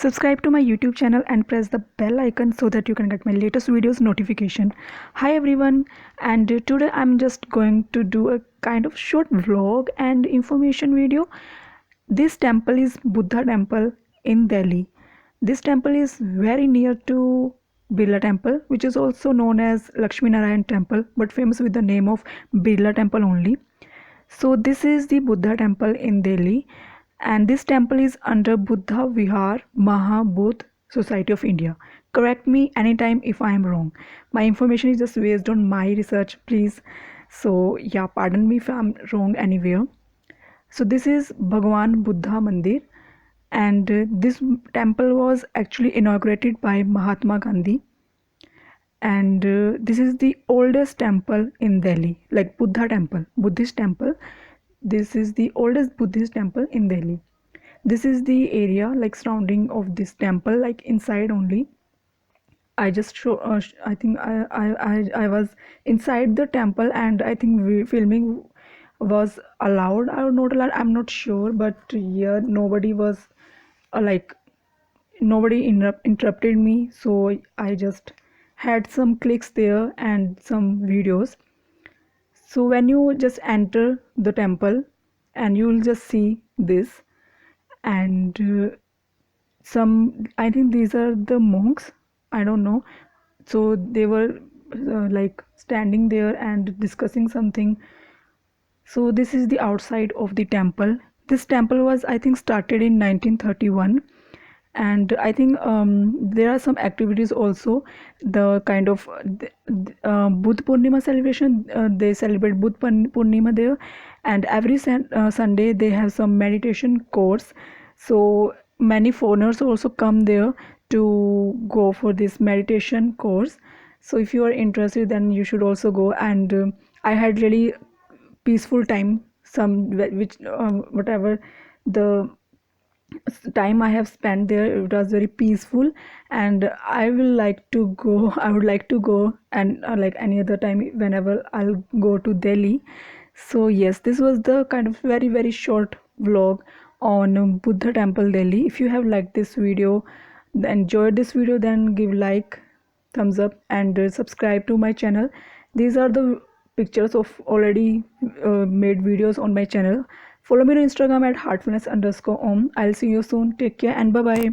Subscribe to my YouTube channel and press the bell icon so that you can get my latest videos notification. Hi everyone, and today I'm just going to do a kind of short vlog and information video. This temple is Buddha temple in Delhi. This temple is very near to Birla temple, which is also known as Lakshmi Narayan temple, but famous with the name of Birla temple only. So this is the Buddha temple in Delhi, and this temple is under Buddha Vihar Mahabodh Society of India. Correct me anytime if I am wrong. My information is just based on my research, please. So yeah, pardon me if I'm wrong anywhere. So this is Bhagwan Buddha Mandir, and this temple was actually inaugurated by Mahatma Gandhi, and this is the oldest temple in Delhi, like Buddha temple, Buddhist temple. This is the oldest Buddhist temple in Delhi. This is the area like surrounding of this temple, like inside only. I just show I think I was inside the temple, and I think filming was allowed or not allowed, I'm not sure, but here nobody was like nobody interrupted me, so I just had some clicks there and some videos. So when you just enter the temple, and you will just see this, and some, I think these are the monks, I don't know. So they were like standing there and discussing something. So this is the outside of the temple. This temple was, I think, started in 1931, and I think there are some activities also. The kind of Buddha Purnima celebration, they celebrate Buddha Purnima there, and every Sunday they have some meditation course. So many foreigners also come there to go for this meditation course. So if you are interested, then you should also go. And I had really peaceful time, some which whatever the time I have spent there, it was very peaceful, and I will like to go. I would like to go, and like any other time whenever I'll go to Delhi. So yes, this was the kind of very short vlog on Buddha Temple Delhi. If you have liked this video, enjoyed this video, then give like, thumbs up, and subscribe to my channel. These are the pictures of already made videos on my channel. Follow me on Instagram at heartfulness_om. I'll see you soon. Take care and bye bye.